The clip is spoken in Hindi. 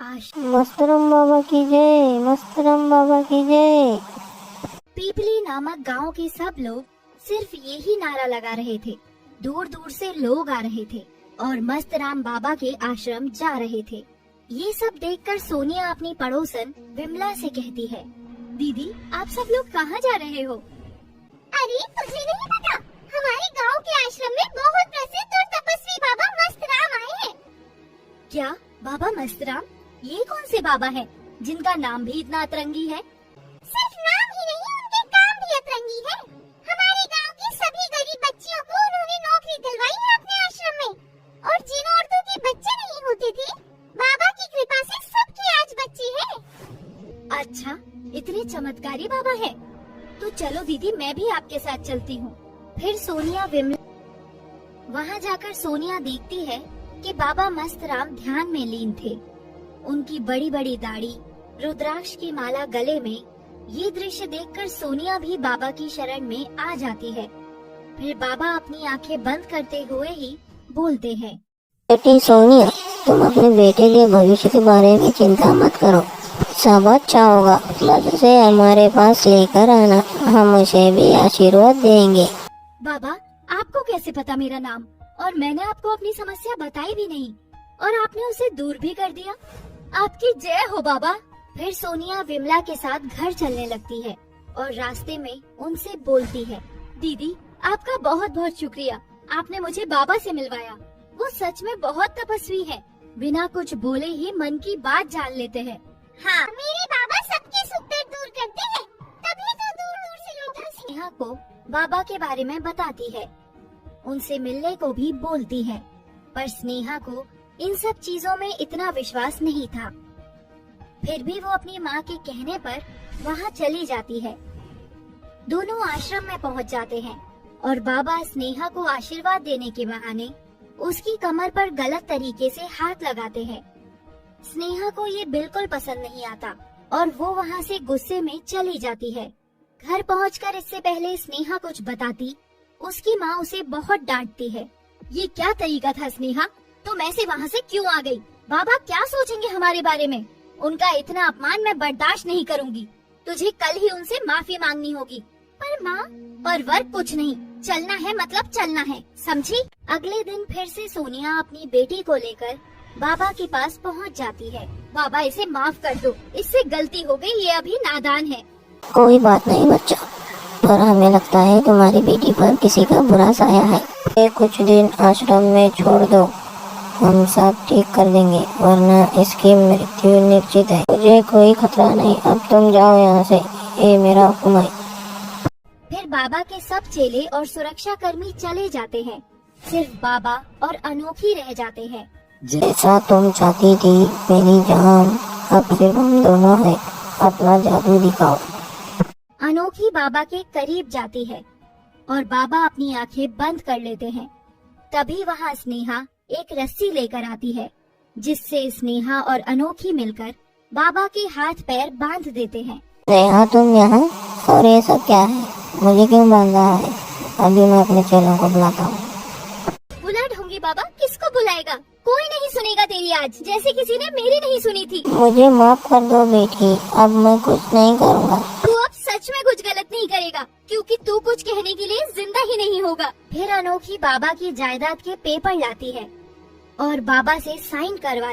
मस्तरम बाबा की जय, मस्तरम बाबा की जय। पीपली नामक गांव के सब लोग सिर्फ यही नारा लगा रहे थे। दूर दूर से लोग आ रहे थे और मस्तराम बाबा के आश्रम जा रहे थे। ये सब देखकर सोनिया अपनी पड़ोसन विमला से कहती है, दीदी आप सब लोग कहाँ जा रहे हो? अरे तुझे नहीं पता, हमारे गांव के आश्रम में बहुत प्रसिद्ध और तपस्वी बाबा मस्तराम आए हैं। क्या बाबा मस्तराम? ये कौन से बाबा हैं जिनका नाम भी इतना अतरंगी है? सिर्फ नाम ही नहीं, उनके काम भी अतरंगी है। हमारे गांव की सभी गरीब बच्चियों को उन्होंने नौकरी दिलवाई है अपने आश्रम में, और जिन औरतों के बच्चे नहीं होते थे, बाबा की कृपा से सबके आज बच्चे हैं। अच्छा, इतने चमत्कारी बाबा हैं। तो चलो दीदी, मैं भी आपके साथ चलती हूँ। फिर सोनिया विमला वहाँ जाकर सोनिया देखती है कि बाबा मस्तराम ध्यान में लीन थे। उनकी बड़ी बड़ी दाढ़ी, रुद्राक्ष की माला गले में। ये दृश्य देखकर सोनिया भी बाबा की शरण में आ जाती है। फिर बाबा अपनी आंखें बंद करते हुए ही बोलते हैं, बेटी सोनिया, तुम अपने बेटे के भविष्य के बारे में चिंता मत करो, सब अच्छा होगा। बस उसे हमारे पास लेकर आना, हम उसे भी आशीर्वाद देंगे। बाबा आपको कैसे पता मेरा नाम? और मैंने आपको अपनी समस्या बताई भी नहीं और आपने उसे दूर भी कर दिया। आपकी जय हो बाबा। फिर सोनिया विमला के साथ घर चलने लगती है और रास्ते में उनसे बोलती है, दीदी आपका बहुत बहुत शुक्रिया, आपने मुझे बाबा से मिलवाया। वो सच में बहुत तपस्वी है, बिना कुछ बोले ही मन की बात जान लेते हैं। हाँ, मेरे बाबा सबके सुख दर्द दूर करते हैं, तभी तो दूर दूर से लोग हंसते हैं। स्नेहा को बाबा के बारे में बताती है, उनसे मिलने को भी बोलती है, पर स्नेहा को इन सब चीजों में इतना विश्वास नहीं था। फिर भी वो अपनी माँ के कहने पर वहाँ चली जाती है। दोनों आश्रम में पहुँच जाते हैं और बाबा स्नेहा को आशीर्वाद देने के बहाने उसकी कमर पर गलत तरीके से हाथ लगाते हैं। स्नेहा को ये बिल्कुल पसंद नहीं आता और वो वहाँ से गुस्से में चली जाती है। घर पहुँचकर इससे पहले स्नेहा कुछ बताती, उसकी माँ उसे बहुत डांटती है। ये क्या तरीका था स्नेहा, तुम ऐसे वहाँ से क्यों आ गई? बाबा क्या सोचेंगे हमारे बारे में? उनका इतना अपमान मैं बर्दाश्त नहीं करूँगी। तुझे कल ही उनसे माफी मांगनी होगी। पर माँ, पर वर्क कुछ नहीं, चलना है मतलब चलना है, समझी? अगले दिन फिर से सोनिया अपनी बेटी को लेकर बाबा के पास पहुँच जाती है। बाबा इसे माफ कर दो, इससे गलती हो गई, ये अभी नादान है। कोई बात नहीं बच्चा, पर हमें लगता है तुम्हारी बेटी पर किसी का बुरा साया है। ये कुछ दिन आश्रम में छोड़ दो, हम सब ठीक कर देंगे, वरना इसकी मृत्यु निश्चित है। मुझे कोई खतरा नहीं, अब तुम जाओ यहाँ से, ये मेरा हुक्म है। फिर बाबा के सब चेले और सुरक्षा कर्मी चले जाते हैं, सिर्फ बाबा और अनोखी रह जाते हैं। जैसा तुम चाहती थी मेरी जान, अब सिर्फ हम दोनों हैं, अपना जादू दिखाओ। अनोखी बाबा के करीब जाती है और बाबा अपनी आंखें बंद कर लेते हैं। तभी वहाँ स्नेहा एक रस्सी लेकर आती है, जिससे स्नेहा और अनोखी मिलकर बाबा के हाथ पैर बांध देते हैं। नेहा तुम यहाँ, और ये सब क्या है? मुझे क्यों बांध रहा है? अभी मैं अपने चेलों को बुलाता हूँ। बुला ढूंगी बाबा, किसको बुलाएगा? कोई नहीं सुनेगा तेरी आज, जैसे किसी ने मेरी नहीं सुनी थी। मुझे माफ कर दो बेटी, अब मैं कुछ नहीं करूँगा। तू अब सच में कुछ गलत नहीं करेगा, क्योंकि तू कुछ कहने के लिए जिंदा ही नहीं होगा। फिर अनोखी बाबा की जायदाद के पेपर लाती है और बाबा से साइन करवा